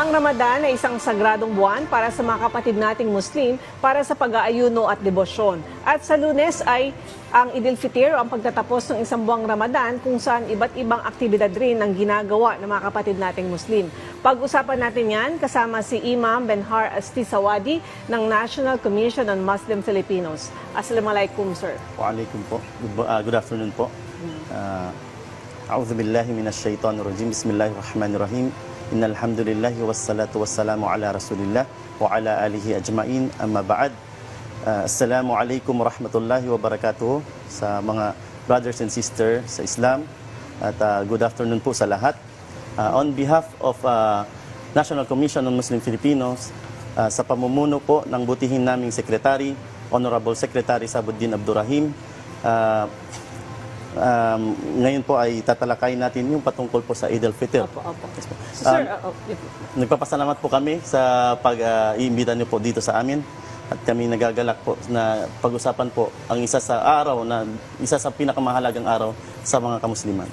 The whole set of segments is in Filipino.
Ang Ramadan ay isang sagradong buwan para sa mga kapatid nating Muslim para sa pag-aayuno at debosyon. At sa Lunes ay ang Idil Fitr o ang pagtatapos ng isang buwang Ramadan kung saan iba't ibang aktibidad rin ang ginagawa ng mga kapatid nating Muslim. Pag-usapan natin yan kasama si Imam Benhar Astisawadi ng National Commission on Muslim Filipinos. Assalamualaikum, sir. Waalaikum po. Good afternoon po. A'udzu billahi minash shaitanir rajim. Bismillahirrahmanirrahim. Innal hamdalillahi wassalatu wassalamu ala Rasulillah wa ala alihi ajmain. Amma ba'd. Assalamualaikum warahmatullahi wabarakatuh sa mga brothers and sisters sa Islam. At good afternoon po sa lahat. On behalf of National Commission on Muslim Filipinos, sa pamumuno po ng butihin naming Secretary, Honorable Secretary Sabuddin Abdurrahim, ngayon po ay tatalakayin natin yung patungkol po sa Eid al-Fitr. Opo. Yes po. Sir, Nagpapasalamat po kami sa pag-iimbita niyo po dito sa amin. At kami nagagalak po na pag-usapan po ang isa sa pinakamahalagang araw sa mga kamusliman.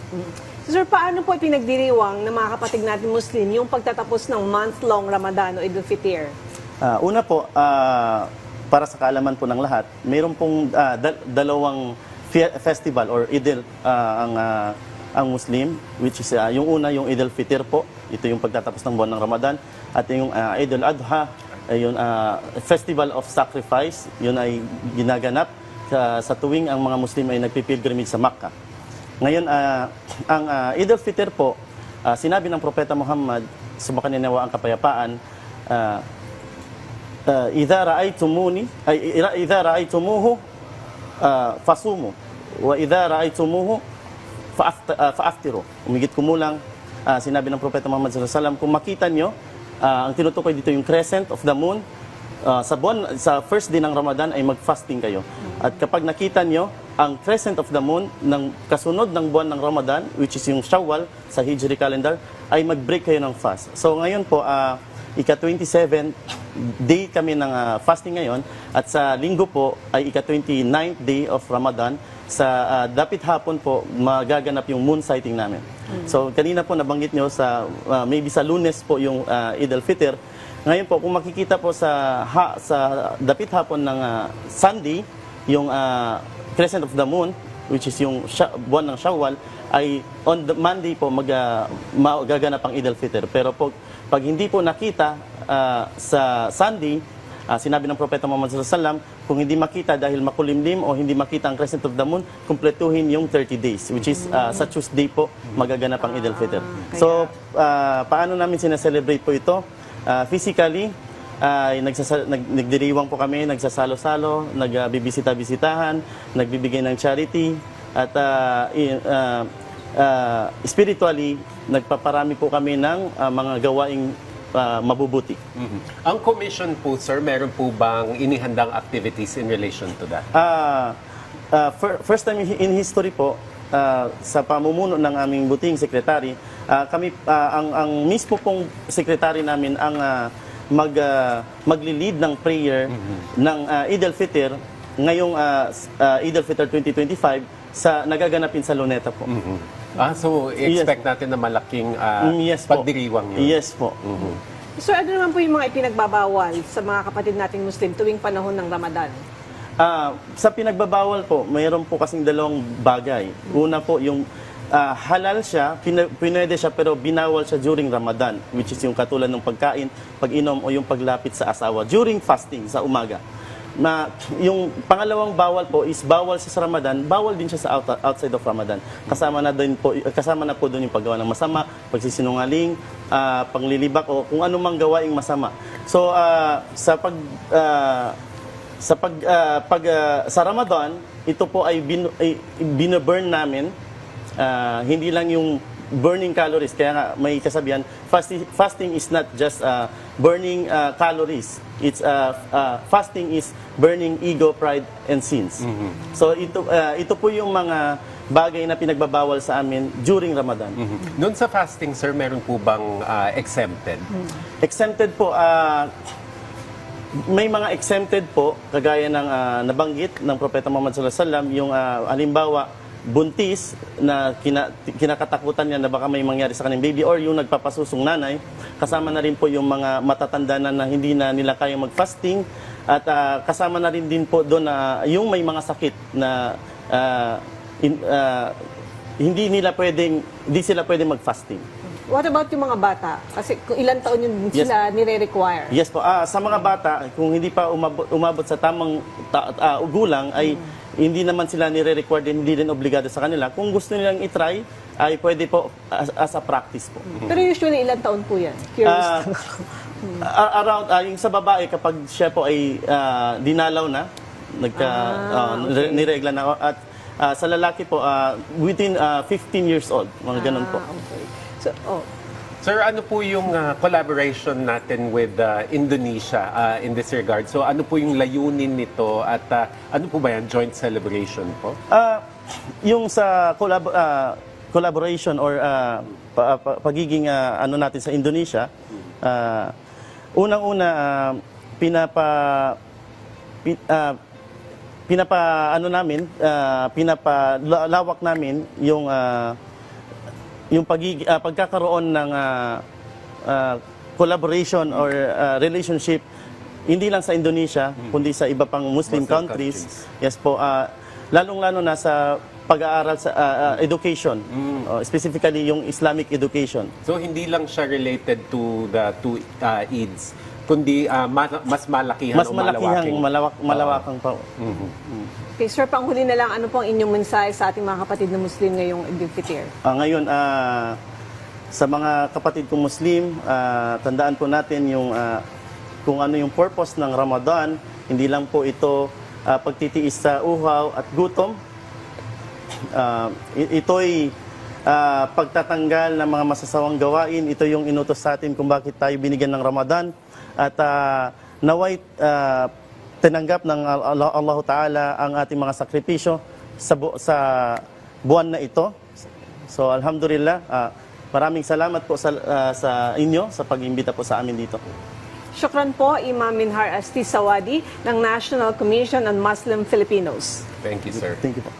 Sir, paano po pinagdiriwang ng mga kapatid natin Muslim yung pagtatapos ng month-long Ramadan o Eid al-Fitr? Una po, para sa kaalaman po ng lahat, mayroon pong dalawang festival or Idil ang Muslim, which is yung una yung Eid al-Fitr po, ito yung pagtatapos ng buwan ng Ramadan, at yung Eid al-Adha, yun Festival of Sacrifice, yun ay ginaganap sa tuwing ang mga Muslim ay nagpipilgrimage sa Makkah. Ngayon, ang Eid al-Fitr po, sinabi ng Propeta Muhammad, sumakanya nawa ang kapayapaan, idza ra'aytumuhu fasumu wa idza ra'aytumuhu fa'aftiru. Umigit kumulang, sinabi ng Propeta Muhammad sallallahu alaihi wasallam, kung makita nyo, ang tinutukoy dito yung crescent of the moon, sa first day ng Ramadan ay mag-fasting kayo. At kapag nakita nyo ang crescent of the moon ng kasunod ng buwan ng Ramadan, which is yung Shawwal sa Hijri calendar, ay mag-break kayo ng fast. So ngayon po, ika-27 day kami ng fasting ngayon, at sa linggo po ay ika-29th day of Ramadan. Sa dapit hapon po magaganap yung moon sighting namin. So kanina po nabanggit nyo maybe sa Lunes po yung Eid al-Fitr. Ngayon po kung makikita po sa dapit hapon ng Sunday yung crescent of the moon, which is yung buwan ng Shawwal, ay on the Monday po magaganap ang Eid al-Fitr. Pero pag hindi po nakita sa Sunday, sinabi ng Propeta Muhammad sallallahu alaihi wasallam, kung hindi makita dahil makulimlim o hindi makita ang crescent of the moon, kumpletuhin yung 30 days, which is sa Tuesday po magaganap ang Eid al-Fitr. So, paano namin sinaselebrate po ito? Physically, nagdiriwang po kami, nagsasalo-salo, nagbibisita-bisitahan, nagbibigay ng charity, at spiritually, nagpaparami po kami ng mga gawaing mabubuti. Ang commission po, sir, meron po bang inihandang activities in relation to that? First time in history po, sa pamumuno ng aming buting secretary, kami, ang mismo pong secretary namin ang magli-lead ng prayer ng Eid al-Fitr ngayong Eid al-Fitr 2025 nagaganapin sa Luneta po. So, expect natin na malaking Yes po. pagdiriwang yun. Yes po. Sir, ano naman po yung mga ipinagbabawal sa mga kapatid nating Muslim tuwing panahon ng Ramadan? Sa pinagbabawal po, mayroon po kasing dalawang bagay. Una po, yung halal siya, pinwede siya, pero binawal siya during Ramadan, which is yung katulad ng pagkain, pag-inom o yung paglapit sa asawa during fasting sa umaga. Yung pangalawang bawal po is bawal siya sa Ramadan, bawal din siya sa outside of Ramadan. Kasama na po doon yung paggawa ng masama, pagsisinungaling, panglilibak o kung anumang gawaing masama. So sa Ramadan, ito po ay binaburn namin, hindi lang yung burning calories, kaya nga may kasabihan, fasting is not just burning calories, it's fasting is burning ego, pride, and sins. So ito po yung mga bagay na pinagbabawal sa amin during Ramadan. Noon sa fasting, sir, meron po bang exempted? Exempted po, may mga exempted po, kagaya ng nabanggit ng Propeta Muhammad sallallahu alaihi wasallam, yung halimbawa, buntis na kinakatakutan niya na baka may mangyari sa kanyang baby, or yung nagpapasusong nanay. Kasama na rin po yung mga matatanda na hindi na nila kaya mag-fasting, at kasama na rin din po doon na yung may mga sakit na hindi sila pwedeng mag-fasting. What about yung mga bata? Kasi kung ilang taon yun Yes. sila nire-require? Yes po. Sa mga bata, kung hindi pa umabot sa tamang gulang, ay hindi naman sila nire-require din, hindi din obligado sa kanila. Kung gusto nilang itry, ay pwede po as a practice po. Pero usually ilang taon po yan? Curious. Around, yung sa babae, kapag siya po ay dinalaw na, niregla na, at sa lalaki po, within 15 years old, mga ganun po. Okay. So, Sir, ano po yung collaboration natin with Indonesia in this regard? So ano po yung layunin nito at ano po ba yan, joint celebration po? Yung sa collaboration or pagiging ano natin sa Indonesia, unang-una pinapalawak namin yung pagkakaroon ng collaboration or relationship hindi lang sa Indonesia kundi sa iba pang Muslim countries. Yes po, lalong-lalo na sa pag-aaral sa education, specifically yung Islamic education. So hindi lang siya related to the two Eids, kundi mas malakihan Mas malawakang pa. okay, sir, panghuli na lang, ano pong inyong mensahe sa ating mga kapatid na Muslim ngayong Idul-Fitr? Ngayon, sa mga kapatid kong Muslim, tandaan po natin yung kung ano yung purpose ng Ramadan. Hindi lang po ito pagtitiis sa uhaw at gutom. Ito'y pagtatanggal ng mga masasawang gawain. Ito yung inutos sa atin kung bakit tayo binigyan ng Ramadan. At naway tinanggap ng Allah Ta'ala ang ating mga sakripisyo sa buwan na ito. So alhamdulillah, maraming salamat po sa inyo sa pag-imbita po sa amin dito. Shukran po, Imam Minhar Astiz Sawadi ng National Commission on Muslim Filipinos. Thank you, sir. Thank you po.